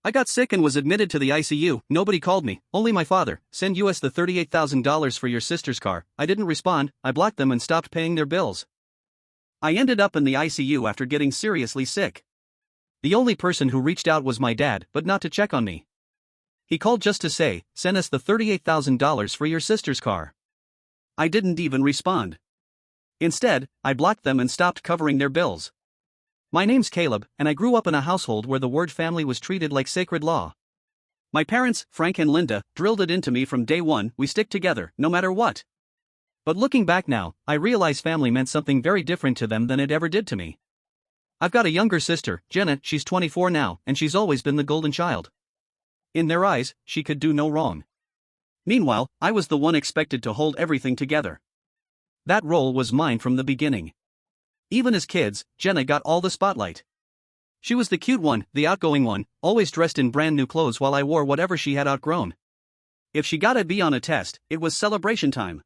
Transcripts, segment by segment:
I got sick and was admitted to the ICU. Nobody called me, only my father. Send US the $38,000 for your sister's car. I didn't respond, I blocked them and stopped paying their bills. I ended up in the ICU after getting seriously sick. The only person who reached out was my dad, but not to check on me. He called just to say, send us the $38,000 for your sister's car. I didn't even respond. Instead, I blocked them and stopped covering their bills. My name's Caleb, and I grew up in a household where the word family was treated like sacred law. My parents, Frank and Linda, drilled it into me from day one: we stick together, no matter what. But looking back now, I realize family meant something very different to them than it ever did to me. I've got a younger sister, Jenna. She's 24 now, and she's always been the golden child. In their eyes, she could do no wrong. Meanwhile, I was the one expected to hold everything together. That role was mine from the beginning. Even as kids, Jenna got all the spotlight. She was the cute one, the outgoing one, always dressed in brand new clothes while I wore whatever she had outgrown. If she got a B on a test, it was celebration time.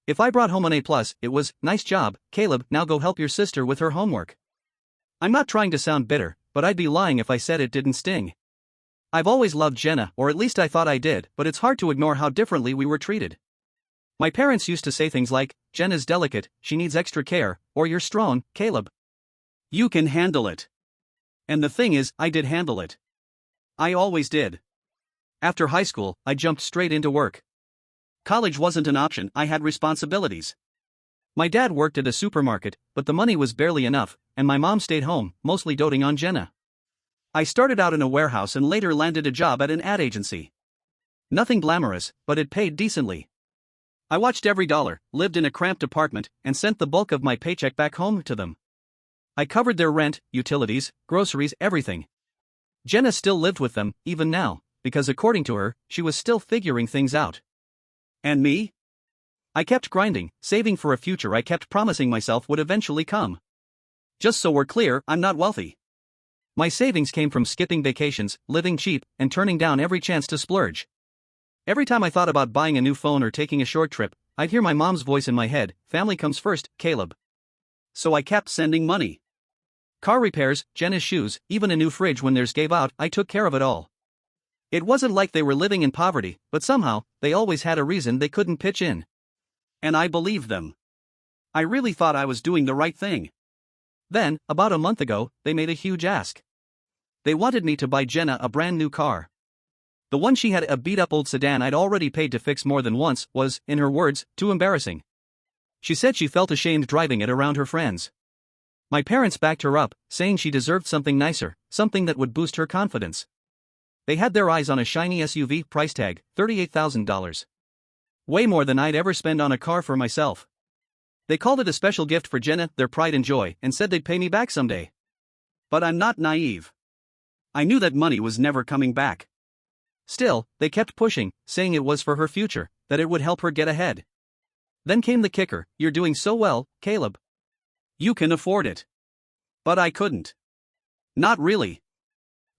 If I brought home an A+, it was, nice job, Caleb, now go help your sister with her homework. I'm not trying to sound bitter, but I'd be lying if I said it didn't sting. I've always loved Jenna, or at least I thought I did, but it's hard to ignore how differently we were treated. My parents used to say things like, Jenna's delicate, she needs extra care, or you're strong, Caleb. You can handle it. And the thing is, I did handle it. I always did. After high school, I jumped straight into work. College wasn't an option, I had responsibilities. My dad worked at a supermarket, but the money was barely enough, and my mom stayed home, mostly doting on Jenna. I started out in a warehouse and later landed a job at an ad agency. Nothing glamorous, but it paid decently. I watched every dollar, lived in a cramped apartment, and sent the bulk of my paycheck back home to them. I covered their rent, utilities, groceries, everything. Jenna still lived with them, even now, because according to her, she was still figuring things out. And me? I kept grinding, saving for a future I kept promising myself would eventually come. Just so we're clear, I'm not wealthy. My savings came from skipping vacations, living cheap, and turning down every chance to splurge. Every time I thought about buying a new phone or taking a short trip, I'd hear my mom's voice in my head, family comes first, Caleb. So I kept sending money. Car repairs, Jenna's shoes, even a new fridge when theirs gave out, I took care of it all. It wasn't like they were living in poverty, but somehow, they always had a reason they couldn't pitch in. And I believed them. I really thought I was doing the right thing. Then, about a month ago, they made a huge ask. They wanted me to buy Jenna a brand new car. The one she had, a beat-up old sedan I'd already paid to fix more than once, was, in her words, too embarrassing. She said she felt ashamed driving it around her friends. My parents backed her up, saying she deserved something nicer, something that would boost her confidence. They had their eyes on a shiny SUV, price tag, $38,000. Way more than I'd ever spend on a car for myself. They called it a special gift for Jenna, their pride and joy, and said they'd pay me back someday. But I'm not naive. I knew that money was never coming back. Still, they kept pushing, saying it was for her future, that it would help her get ahead. Then came the kicker: you're doing so well, Caleb. You can afford it. But I couldn't. Not really.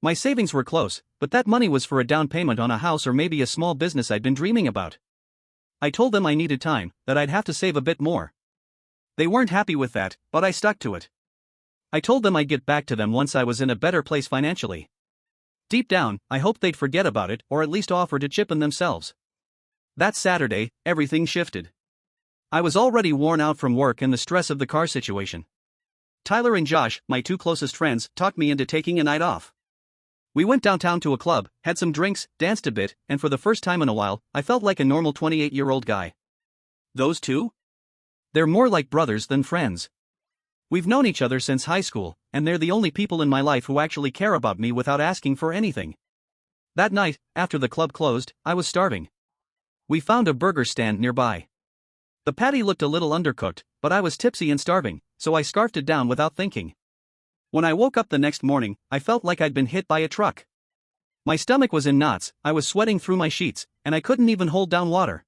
My savings were close, but that money was for a down payment on a house or maybe a small business I'd been dreaming about. I told them I needed time, that I'd have to save a bit more. They weren't happy with that, but I stuck to it. I told them I'd get back to them once I was in a better place financially. Deep down, I hoped they'd forget about it or at least offer to chip in themselves. That Saturday, everything shifted. I was already worn out from work and the stress of the car situation. Tyler and Josh, my two closest friends, talked me into taking a night off. We went downtown to a club, had some drinks, danced a bit, and for the first time in a while, I felt like a normal 28-year-old guy. Those two? They're more like brothers than friends. We've known each other since high school, and they're the only people in my life who actually care about me without asking for anything. That night, after the club closed, I was starving. We found a burger stand nearby. The patty looked a little undercooked, but I was tipsy and starving, so I scarfed it down without thinking. When I woke up the next morning, I felt like I'd been hit by a truck. My stomach was in knots, I was sweating through my sheets, and I couldn't even hold down water.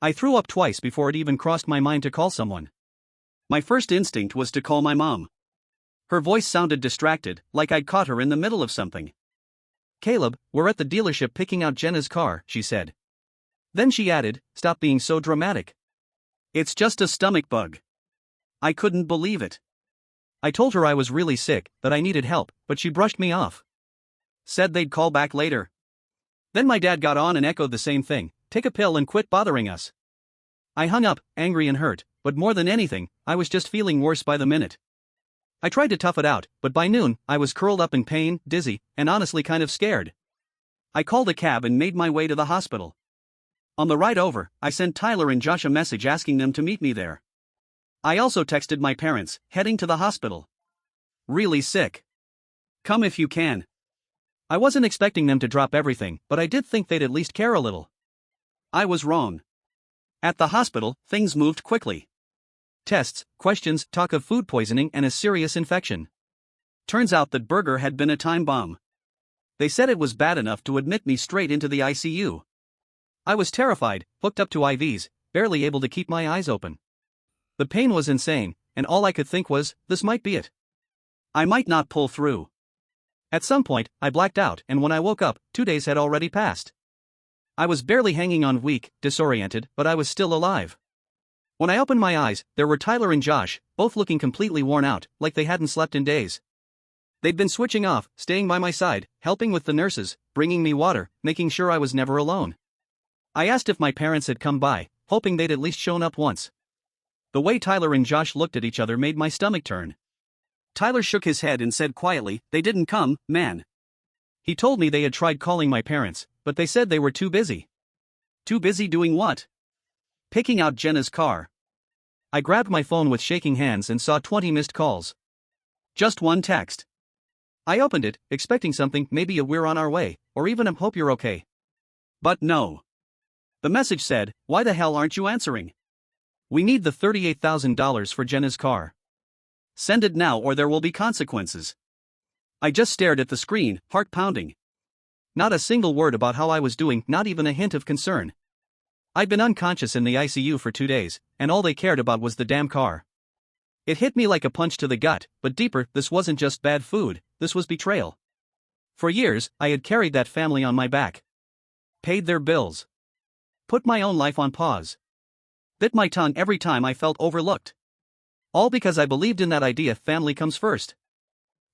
I threw up twice before it even crossed my mind to call someone. My first instinct was to call my mom. Her voice sounded distracted, like I'd caught her in the middle of something. Caleb, we're at the dealership picking out Jenna's car, she said. Then she added, stop being so dramatic. It's just a stomach bug. I couldn't believe it. I told her I was really sick, that I needed help, but she brushed me off. Said they'd call back later. Then my dad got on and echoed the same thing, take a pill and quit bothering us. I hung up, angry and hurt, but more than anything, I was just feeling worse by the minute. I tried to tough it out, but by noon, I was curled up in pain, dizzy, and honestly kind of scared. I called a cab and made my way to the hospital. On the ride over, I sent Tyler and Josh a message asking them to meet me there. I also texted my parents, heading to the hospital. Really sick. Come if you can. I wasn't expecting them to drop everything, but I did think they'd at least care a little. I was wrong. At the hospital, things moved quickly. Tests, questions, talk of food poisoning and a serious infection. Turns out that burger had been a time bomb. They said it was bad enough to admit me straight into the ICU. I was terrified, hooked up to IVs, barely able to keep my eyes open. The pain was insane, and all I could think was, this might be it. I might not pull through. At some point, I blacked out, and when I woke up, 2 days had already passed. I was barely hanging on, weak, disoriented, but I was still alive. When I opened my eyes, there were Tyler and Josh, both looking completely worn out, like they hadn't slept in days. They'd been switching off, staying by my side, helping with the nurses, bringing me water, making sure I was never alone. I asked if my parents had come by, hoping they'd at least shown up once. The way Tyler and Josh looked at each other made my stomach turn. Tyler shook his head and said quietly, "They didn't come, man." He told me they had tried calling my parents, but they said they were too busy. Too busy doing what? Picking out Jenna's car. I grabbed my phone with shaking hands and saw 20 missed calls. Just one text. I opened it, expecting something, maybe a "we're on our way," or even a "hope you're okay." But no. The message said, "Why the hell aren't you answering? We need the $38,000 for Jenna's car. Send it now or there will be consequences." I just stared at the screen, heart pounding. Not a single word about how I was doing, not even a hint of concern. I'd been unconscious in the ICU for 2 days, and all they cared about was the damn car. It hit me like a punch to the gut, but deeper, this wasn't just bad food, this was betrayal. For years, I had carried that family on my back. Paid their bills. Put my own life on pause. Bit my tongue every time I felt overlooked. All because I believed in that idea, family comes first.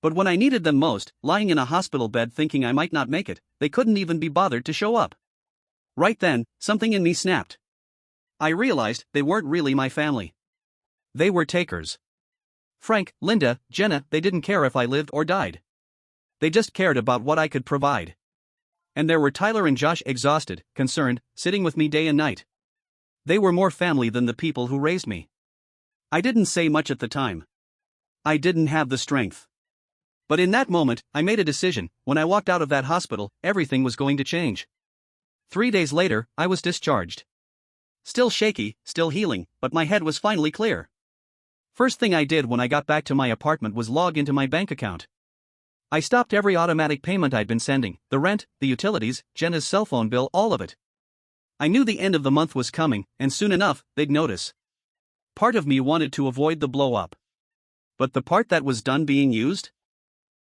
But when I needed them most, lying in a hospital bed thinking I might not make it, they couldn't even be bothered to show up. Right then, something in me snapped. I realized they weren't really my family. They were takers. Frank, Linda, Jenna, they didn't care if I lived or died. They just cared about what I could provide. And there were Tyler and Josh, exhausted, concerned, sitting with me day and night. They were more family than the people who raised me. I didn't say much at the time. I didn't have the strength. But in that moment, I made a decision. When I walked out of that hospital, everything was going to change. 3 days later, I was discharged. Still shaky, still healing, but my head was finally clear. First thing I did when I got back to my apartment was log into my bank account. I stopped every automatic payment I'd been sending, the rent, the utilities, Jenna's cell phone bill, all of it. I knew the end of the month was coming, and soon enough, they'd notice. Part of me wanted to avoid the blow-up. But the part that was done being used?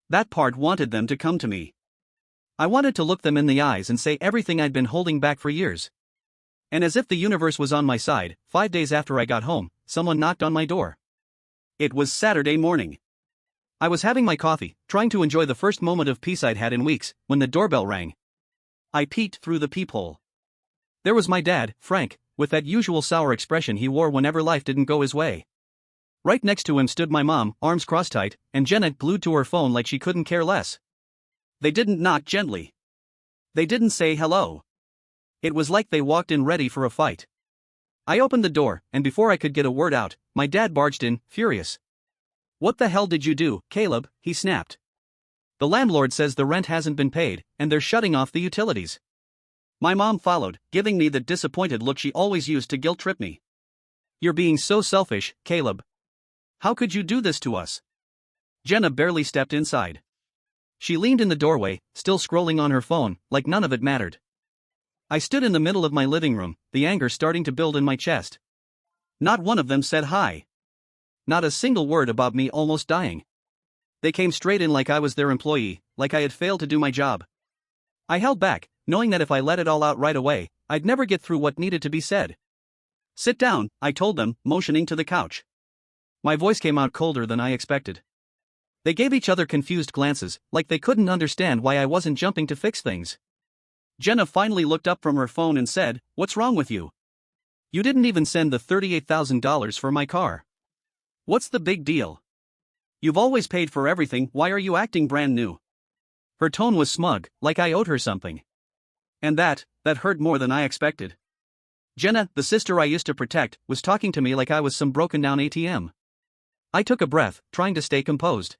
That part wanted them to come to me. I wanted to look them in the eyes and say everything I'd been holding back for years. And as if the universe was on my side, 5 days after I got home, someone knocked on my door. It was Saturday morning. I was having my coffee, trying to enjoy the first moment of peace I'd had in weeks, when the doorbell rang. I peeked through the peephole. There was my dad, Frank, with that usual sour expression he wore whenever life didn't go his way. Right next to him stood my mom, arms crossed tight, and Jenna glued to her phone like she couldn't care less. They didn't knock gently. They didn't say hello. It was like they walked in ready for a fight. I opened the door, and before I could get a word out, my dad barged in, furious. "What the hell did you do, Caleb?" he snapped. "The landlord says the rent hasn't been paid, and they're shutting off the utilities." My mom followed, giving me the disappointed look she always used to guilt-trip me. "You're being so selfish, Caleb. How could you do this to us?" Jenna barely stepped inside. She leaned in the doorway, still scrolling on her phone, like none of it mattered. I stood in the middle of my living room, the anger starting to build in my chest. Not one of them said hi. Not a single word about me almost dying. They came straight in like I was their employee, like I had failed to do my job. I held back, knowing that if I let it all out right away, I'd never get through what needed to be said. "Sit down," I told them, motioning to the couch. My voice came out colder than I expected. They gave each other confused glances, like they couldn't understand why I wasn't jumping to fix things. Jenna finally looked up from her phone and said, "What's wrong with you? You didn't even send the $38,000 for my car. What's the big deal? You've always paid for everything, why are you acting brand new?" Her tone was smug, like I owed her something. And that hurt more than I expected. Jenna, the sister I used to protect, was talking to me like I was some broken down ATM. I took a breath, trying to stay composed.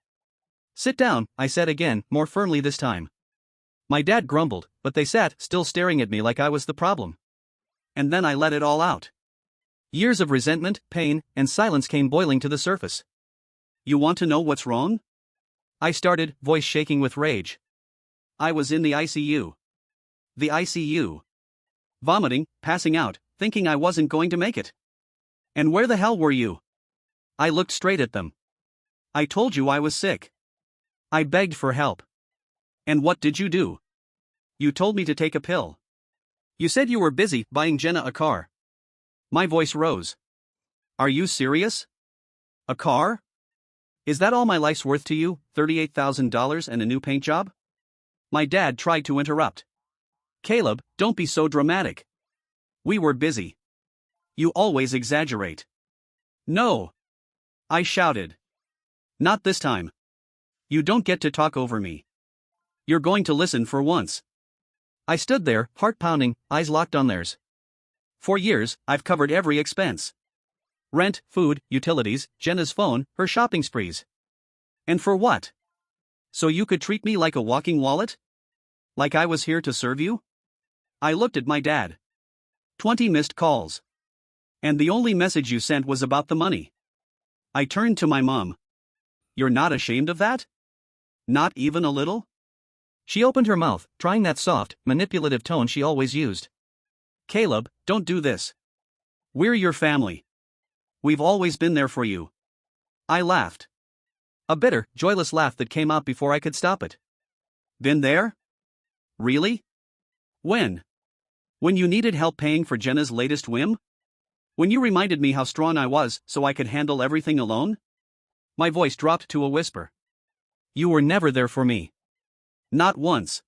"Sit down," I said again, more firmly this time. My dad grumbled, but they sat, still staring at me like I was the problem. And then I let it all out. Years of resentment, pain, and silence came boiling to the surface. "You want to know what's wrong?" I started, voice shaking with rage. I was in the ICU. The ICU. Vomiting, passing out, thinking I wasn't going to make it. "And where the hell were you?" I looked straight at them. "I told you I was sick. I begged for help. And what did you do? You told me to take a pill. You said you were busy buying Jenna a car." My voice rose. "Are you serious? A car? Is that all my life's worth to you, $38,000 and a new paint job?" My dad tried to interrupt. "Caleb, don't be so dramatic. We were busy. You always exaggerate." "No," I shouted. "Not this time. You don't get to talk over me. You're going to listen for once." I stood there, heart pounding, eyes locked on theirs. For years, I've covered every expense. Rent, food, utilities, Jenna's phone, her shopping sprees. And for what? So you could treat me like a walking wallet? Like I was here to serve you? I looked at my dad. 20 missed calls. And the only message you sent was about the money. I turned to my mom. "You're not ashamed of that? Not even a little?" She opened her mouth, trying that soft, manipulative tone she always used. "Caleb, don't do this. We're your family. We've always been there for you." I laughed. A bitter, joyless laugh that came out before I could stop it. "Been there? Really? When? When you needed help paying for Jenna's latest whim? When you reminded me how strong I was so I could handle everything alone?" My voice dropped to a whisper. "You were never there for me. Not once."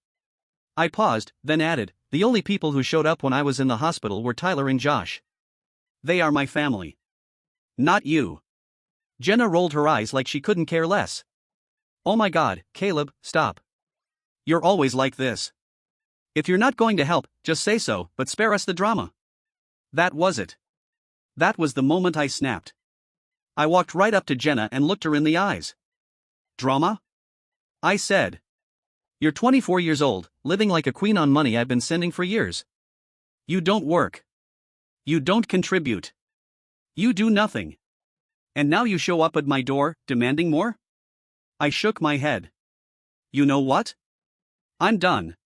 I paused, then added, "The only people who showed up when I was in the hospital were Tyler and Josh. They are my family. Not you." Jenna rolled her eyes like she couldn't care less. "Oh my God, Caleb, stop. You're always like this. If you're not going to help, just say so, but spare us the drama." That was it. That was the moment I snapped. I walked right up to Jenna and looked her in the eyes. "Drama?" I said. "You're 24 years old, living like a queen on money I've been sending for years. You don't work. You don't contribute. You do nothing. And now you show up at my door, demanding more?" I shook my head. "You know what? I'm done.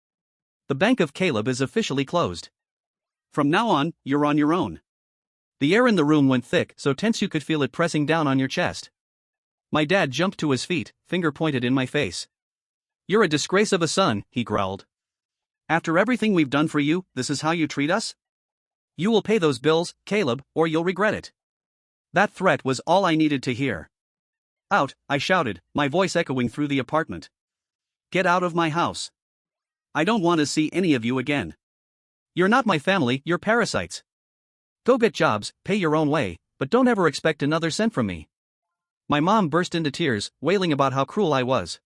The bank of Caleb is officially closed. From now on, you're on your own." The air in the room went thick, so tense you could feel it pressing down on your chest. My dad jumped to his feet, finger pointed in my face. "You're a disgrace of a son," he growled. "After everything we've done for you, this is how you treat us? You will pay those bills, Caleb, or you'll regret it." That threat was all I needed to hear. "Out," I shouted, my voice echoing through the apartment. "Get out of my house. I don't want to see any of you again. You're not my family, you're parasites. Go get jobs, pay your own way, but don't ever expect another cent from me." My mom burst into tears, wailing about how cruel I was.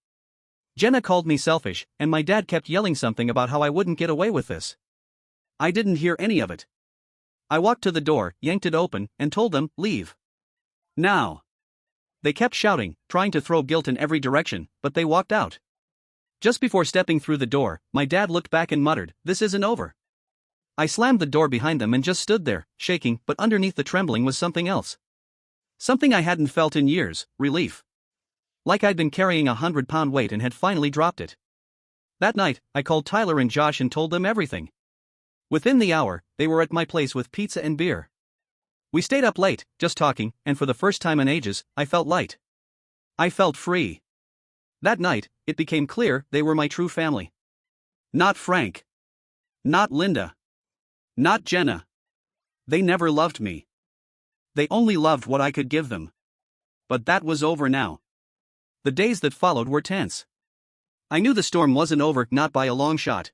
Jenna called me selfish, and my dad kept yelling something about how I wouldn't get away with this. I didn't hear any of it. I walked to the door, yanked it open, and told them, "Leave. Now." They kept shouting, trying to throw guilt in every direction, but they walked out. Just before stepping through the door, my dad looked back and muttered, "This isn't over." I slammed the door behind them and just stood there, shaking, but underneath the trembling was something else. Something I hadn't felt in years, relief. Like I'd been carrying a 100-pound weight and had finally dropped it. That night, I called Tyler and Josh and told them everything. Within the hour, they were at my place with pizza and beer. We stayed up late, just talking, and for the first time in ages, I felt light. I felt free. That night, it became clear they were my true family. Not Frank. Not Linda. Not Jenna. They never loved me. They only loved what I could give them. But that was over now. The days that followed were tense. I knew the storm wasn't over, not by a long shot.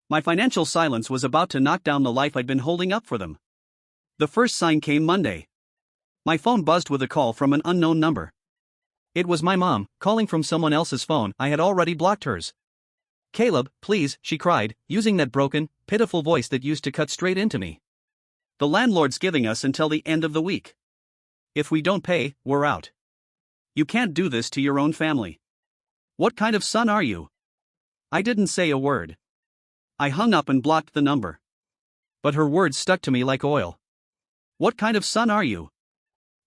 My financial silence was about to knock down the life I'd been holding up for them. The first sign came Monday. My phone buzzed with a call from an unknown number. It was my mom, calling from someone else's phone. I had already blocked hers. "Caleb, please," she cried, using that broken, pitiful voice that used to cut straight into me. "The landlord's giving us until the end of the week. If we don't pay, we're out. You can't do this to your own family. What kind of son are you?" I didn't say a word. I hung up and blocked the number. But her words stuck to me like oil. "What kind of son are you?"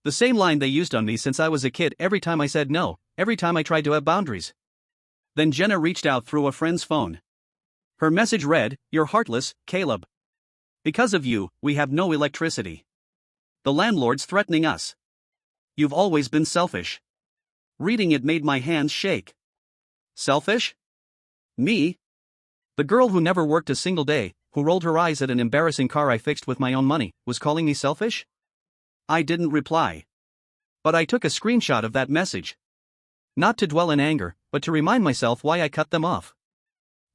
The same line they used on me since I was a kid, every time I said no, every time I tried to have boundaries. Then Jenna reached out through a friend's phone. Her message read, "You're heartless, Caleb. Because of you, we have no electricity. The landlord's threatening us. You've always been selfish." Reading it made my hands shake. Selfish? Me? The girl who never worked a single day, who rolled her eyes at an embarrassing car I fixed with my own money, was calling me selfish? I didn't reply. But I took a screenshot of that message. Not to dwell in anger, but to remind myself why I cut them off.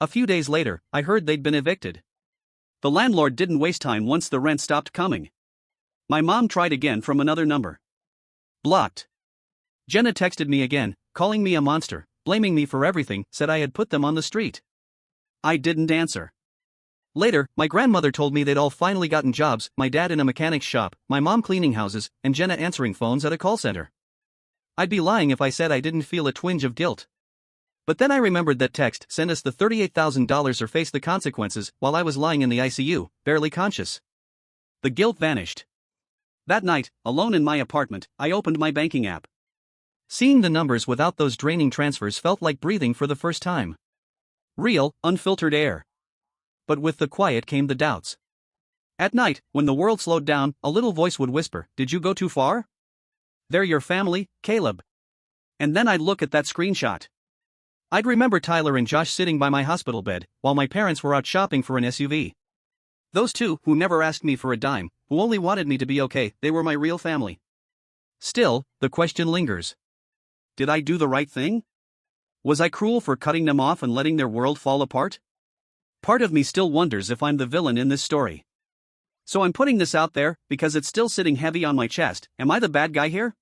A few days later, I heard they'd been evicted. The landlord didn't waste time once the rent stopped coming. My mom tried again from another number. Blocked. Jenna texted me again, calling me a monster, blaming me for everything, said I had put them on the street. I didn't answer. Later, my grandmother told me they'd all finally gotten jobs, my dad in a mechanic's shop, my mom cleaning houses, and Jenna answering phones at a call center. I'd be lying if I said I didn't feel a twinge of guilt. But then I remembered that text, "Send us the $38,000 or face the consequences," while I was lying in the ICU, barely conscious. The guilt vanished. That night, alone in my apartment, I opened my banking app. Seeing the numbers without those draining transfers felt like breathing for the first time. Real, unfiltered air. But with the quiet came the doubts. At night, when the world slowed down, a little voice would whisper, "Did you go too far? They're your family, Caleb." And then I'd look at that screenshot. I'd remember Tyler and Josh sitting by my hospital bed, while my parents were out shopping for an SUV. Those two, who never asked me for a dime, who only wanted me to be okay, they were my real family. Still, the question lingers. Did I do the right thing? Was I cruel for cutting them off and letting their world fall apart? Part of me still wonders if I'm the villain in this story. So I'm putting this out there, because it's still sitting heavy on my chest. Am I the bad guy here?